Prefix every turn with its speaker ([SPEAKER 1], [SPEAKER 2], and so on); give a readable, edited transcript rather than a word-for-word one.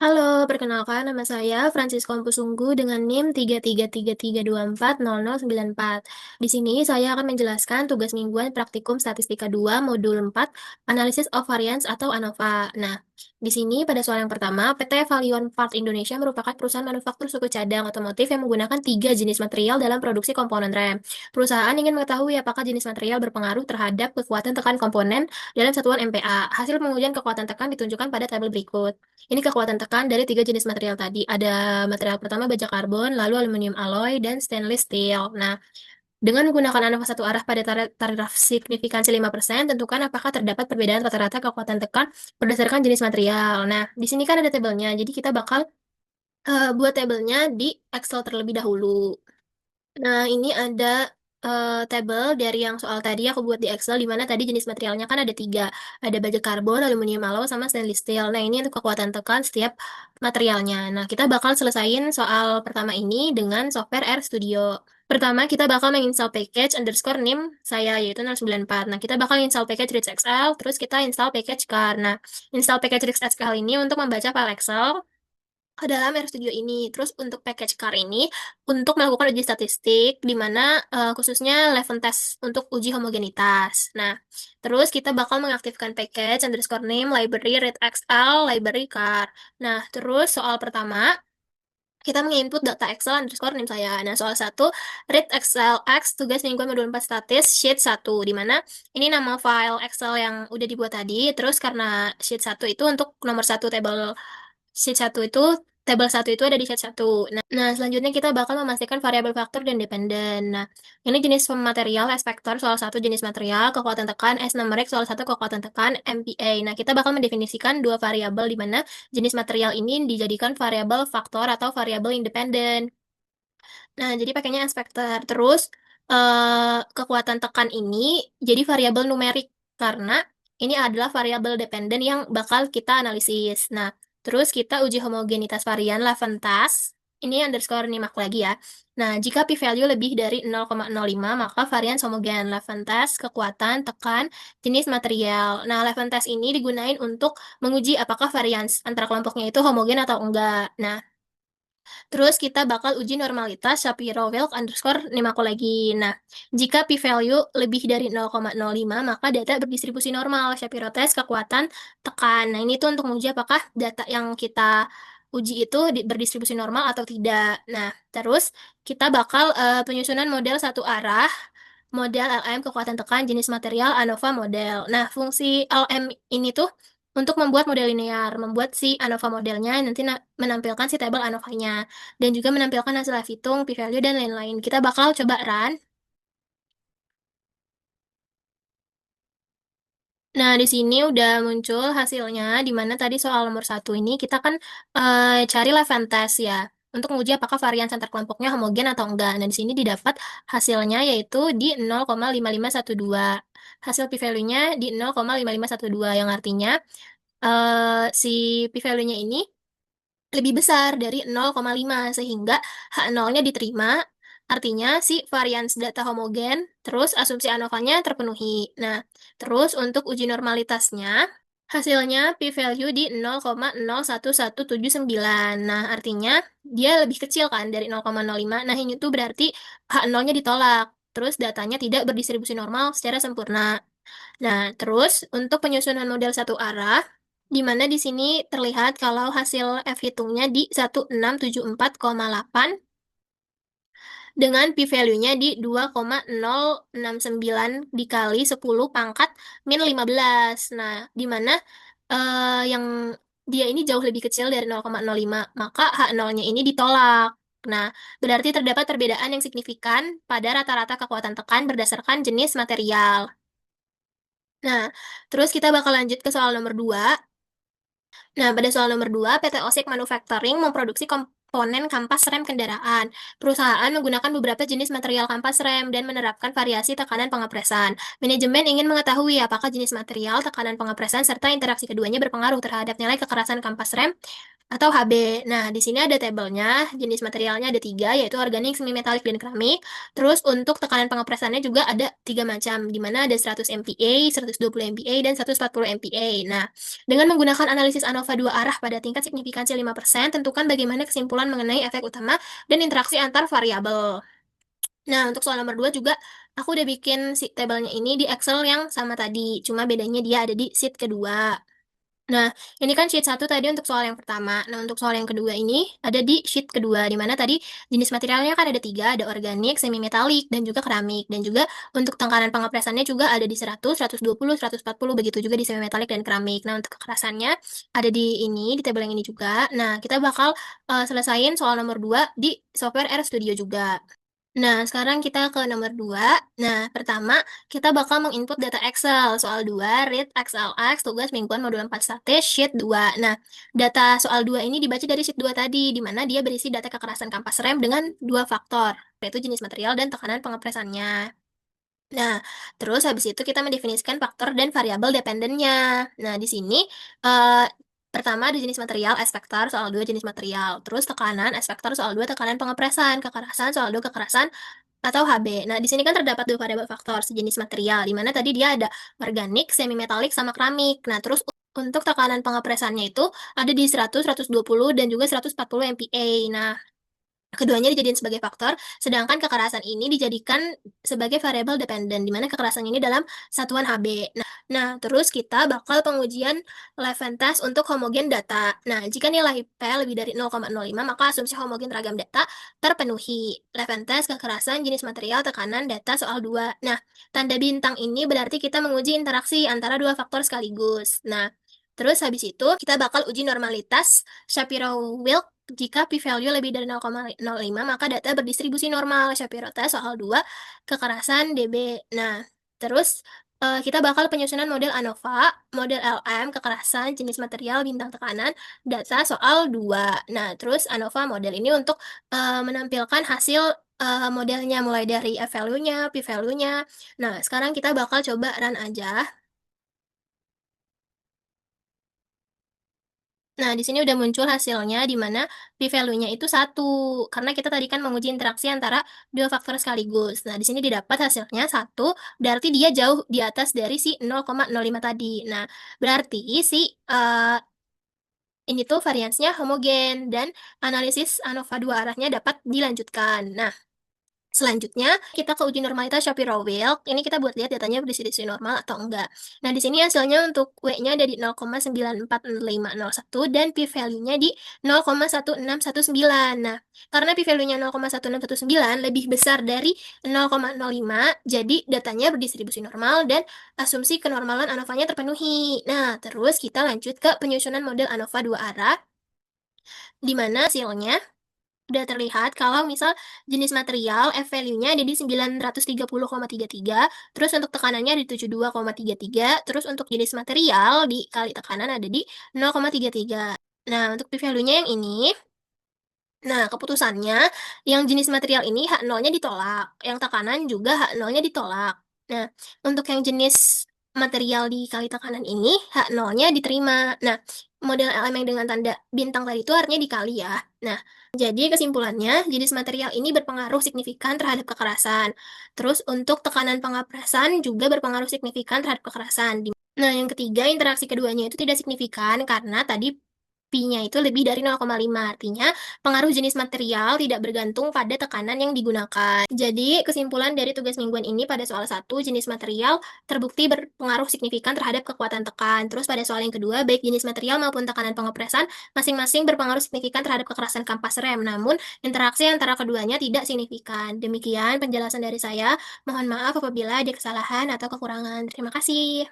[SPEAKER 1] Halo, perkenalkan nama saya Francisco Pusunggu dengan NIM 33333240094. Di sini saya akan menjelaskan tugas mingguan praktikum Statistika 2 Modul 4 Analysis of Variance atau ANOVA. Nah, di sini pada soal yang pertama, PT Valion Part Indonesia merupakan perusahaan manufaktur suku cadang otomotif yang menggunakan tiga jenis material dalam produksi komponen rem. Perusahaan ingin mengetahui apakah jenis material berpengaruh terhadap kekuatan tekan komponen dalam satuan MPa. Hasil pengujian kekuatan tekan ditunjukkan pada tabel berikut. Ini kekuatan tekan dari tiga jenis material tadi. Ada material pertama baja karbon, lalu aluminium alloy, dan stainless steel. Nah, dengan menggunakan ANOVA satu arah pada taraf signifikansi 5%, tentukan apakah terdapat perbedaan rata-rata kekuatan tekan berdasarkan jenis material. Nah, di sini kan ada tabelnya, jadi kita bakal buat tabelnya di Excel terlebih dahulu. Nah, ini ada tabel dari yang soal tadi aku buat di Excel, di mana tadi jenis materialnya kan ada tiga. Ada baja karbon, aluminium alloy, sama stainless steel. Nah, ini untuk kekuatan tekan setiap materialnya. Nah, kita bakal selesain soal pertama ini dengan software RStudio. Pertama, kita bakal menginstal package underscore NIM saya, yaitu 094. Nah, kita bakal install package RichXL, terus kita install package CAR. Nah, install package RichXL ini untuk membaca file Excel ke dalam RStudio ini. Terus untuk package car ini untuk melakukan uji statistik di mana khususnya level test untuk uji homogenitas. Nah, terus kita bakal mengaktifkan package underscore name library readxl library car. Nah, terus soal pertama kita menginput data Excel underscore name saya. Nah, soal satu, read Excel X, tugas mingguan modul 4 statis, sheet satu, di mana ini nama file Excel yang udah dibuat tadi, terus karena sheet satu itu untuk nomor satu table sheet 1 itu, tabel 1 itu ada di sheet 1. Nah, selanjutnya kita bakal memastikan variabel faktor dan dependen. Nah, ini jenis material, S vektor, soal 1 jenis material, kekuatan tekan, S numerik, soal 1 kekuatan tekan, MPa. Nah, kita bakal mendefinisikan dua variabel di mana jenis material ini dijadikan variabel faktor atau variabel independen. Nah, jadi pakainya inspektor. Terus, kekuatan tekan ini jadi variabel numerik karena ini adalah variabel dependen yang bakal kita analisis. Nah, terus kita uji homogenitas varian Leventhal. Ini underscore nyimak lagi ya. Nah, jika p-value lebih dari 0,05, maka varian homogen. Leventhal, kekuatan, tekan, jenis material. Nah, Leventhal ini digunain untuk menguji apakah varians antara kelompoknya itu homogen atau enggak. Nah, terus kita bakal uji normalitas Shapiro-Wilk underscore nemaku lagi. Nah, jika p-value lebih dari 0,05, maka data berdistribusi normal. Shapiro test kekuatan tekan. Nah, ini tuh untuk menguji apakah data yang kita uji itu berdistribusi normal atau tidak. Nah, terus kita bakal penyusunan model satu arah, model LM kekuatan tekan jenis material ANOVA model. Nah, fungsi LM ini tuh untuk membuat model linear, membuat si ANOVA modelnya nanti menampilkan si tabel ANOVA-nya dan juga menampilkan hasil hitung, p-value, dan lain-lain. Kita bakal coba run. Nah, di sini udah muncul hasilnya, di mana tadi soal nomor satu ini kita kan cari Leventhal ya, untuk menguji apakah varian antar kelompoknya homogen atau enggak. Nah, di sini didapat hasilnya yaitu di 0,5512. Hasil p-value-nya di 0,5512, yang artinya si p-value-nya ini lebih besar dari 0,5 sehingga H0-nya diterima, artinya si varians data homogen, terus asumsi ANOVA-nya terpenuhi. Nah, terus untuk uji normalitasnya, hasilnya p-value di 0,01179. Nah, artinya dia lebih kecil kan dari 0,05. Nah, ini tuh berarti H0-nya ditolak. Terus datanya tidak berdistribusi normal secara sempurna. Nah, terus untuk penyusunan model satu arah, di mana di sini terlihat kalau hasil F hitungnya di 1674,8 dengan p-value-nya di 2,069 dikali 10 pangkat min 15. Nah, di mana yang dia ini jauh lebih kecil dari 0,05, maka H0-nya ini ditolak. Nah, berarti terdapat perbedaan yang signifikan pada rata-rata kekuatan tekan berdasarkan jenis material. Nah, terus kita bakal lanjut ke soal nomor 2. Nah, pada soal nomor 2, PT Osik Manufacturing memproduksi komponen kampas rem kendaraan. Perusahaan menggunakan beberapa jenis material kampas rem dan menerapkan variasi tekanan pengepresan. Manajemen ingin mengetahui apakah jenis material, tekanan pengepresan, serta interaksi keduanya berpengaruh terhadap nilai kekerasan kampas rem atau HB. Nah, di sini ada tabelnya, jenis materialnya ada tiga, yaitu organik, semi metalik, dan keramik. Terus untuk tekanan pengepresannya juga ada tiga macam, di mana ada 100 MPa, 120 MPa, dan 140 MPa. Nah, dengan menggunakan analisis ANOVA dua arah pada tingkat signifikansi 5%, tentukan bagaimana kesimpulan mengenai efek utama dan interaksi antar variabel. Nah, untuk soal nomor 2 juga aku udah bikin si tabelnya ini di Excel yang sama tadi, cuma bedanya dia ada di sheet kedua. Nah, ini kan sheet satu tadi untuk soal yang pertama. Nah, untuk soal yang kedua ini ada di sheet kedua, di mana tadi jenis materialnya kan ada tiga, ada organik, semi metalik, dan juga keramik. Dan juga untuk tekanan pengepresannya juga ada di 100, 120, 140, begitu juga di semi metalik dan keramik. Nah, untuk kekerasannya ada di ini, di tabel yang ini juga. Nah, kita bakal selesain soal nomor 2 di software RStudio juga. Nah, sekarang kita ke nomor 2. Nah, pertama, kita bakal menginput data Excel. Soal 2, read XLX, tugas mingguan modul 4 statis, sheet 2. Nah, data soal 2 ini dibaca dari sheet 2 tadi, di mana dia berisi data kekerasan kampas rem dengan dua faktor, yaitu jenis material dan tekanan pengepresannya. Nah, terus habis itu kita mendefinisikan faktor dan variabel dependennya. Nah, di sini, eee, pertama ada jenis material, S vektor, soal 2 jenis material. Terus tekanan, S vektor, soal 2 tekanan pengepresan. Kekerasan, soal 2 kekerasan atau HB. Nah, di sini kan terdapat 2 variabel faktor sejenis material, di mana tadi dia ada organik, semi metalik, sama keramik. Nah, terus untuk tekanan pengepresannya itu ada di 100, 120, dan juga 140 MPa. Nah, keduanya dijadiin sebagai faktor, sedangkan kekerasan ini dijadikan sebagai variable dependent, di mana kekerasan ini dalam satuan HB. Nah, terus kita bakal pengujian Levene test untuk homogen data. Nah, jika nilai P lebih dari 0,05, maka asumsi homogen ragam data terpenuhi. Levene test kekerasan, jenis material, tekanan, data soal 2. Nah, tanda bintang ini berarti kita menguji interaksi antara dua faktor sekaligus. Nah, terus habis itu kita bakal uji normalitas Shapiro-Wilk jika p-value lebih dari 0,05, maka data berdistribusi normal. Shapiro test soal 2, kekerasan dB. Nah, terus kita bakal penyusunan model ANOVA, model LM, kekerasan, jenis material, bintang tekanan, data soal 2. Nah, terus ANOVA model ini untuk menampilkan hasil modelnya mulai dari F-value-nya, p-value-nya. Nah, sekarang kita bakal coba run aja. Nah, di sini udah muncul hasilnya di mana p-value-nya itu 1, karena kita tadi kan menguji interaksi antara dua faktor sekaligus. Nah, di sini didapat hasilnya 1, berarti dia jauh di atas dari si 0,05 tadi. Nah, berarti si, ini tuh variansnya homogen dan analisis ANOVA dua arahnya dapat dilanjutkan. Nah, selanjutnya, kita ke uji normalitas Shapiro-Wilk. Ini kita buat lihat datanya berdistribusi normal atau enggak. Nah, di sini hasilnya untuk W-nya ada di 0,940501 dan p-value-nya di 0,1619. Nah, karena p-value-nya 0,1619 lebih besar dari 0,05, jadi datanya berdistribusi normal dan asumsi kenormalan ANOVA-nya terpenuhi. Nah, terus kita lanjut ke penyusunan model ANOVA dua arah, di mana hasilnya udah terlihat kalau misal jenis material F value-nya ada di 930,33, terus untuk tekanannya di 72,33, terus untuk jenis material dikali tekanan ada di 0,33. Nah, untuk P value-nya yang ini, nah keputusannya yang jenis material ini H0-nya ditolak, yang tekanan juga H0-nya ditolak. Nah, untuk yang jenis material dikali tekanan ini H0-nya diterima. Nah, model elemen dengan tanda bintang tadi itu artinya dikali ya. Nah, jadi kesimpulannya, jenis material ini berpengaruh signifikan terhadap kekerasan. Terus untuk tekanan pengepresan juga berpengaruh signifikan terhadap kekerasan. Nah, yang ketiga, interaksi keduanya itu tidak signifikan karena tadi Pi-nya itu lebih dari 0,5. Artinya, pengaruh jenis material tidak bergantung pada tekanan yang digunakan. Jadi, kesimpulan dari tugas mingguan ini pada soal 1, jenis material terbukti berpengaruh signifikan terhadap kekuatan tekan. Terus pada soal yang kedua, baik jenis material maupun tekanan pengepresan masing-masing berpengaruh signifikan terhadap kekerasan kampas rem. Namun, interaksi antara keduanya tidak signifikan. Demikian penjelasan dari saya. Mohon maaf apabila ada kesalahan atau kekurangan. Terima kasih.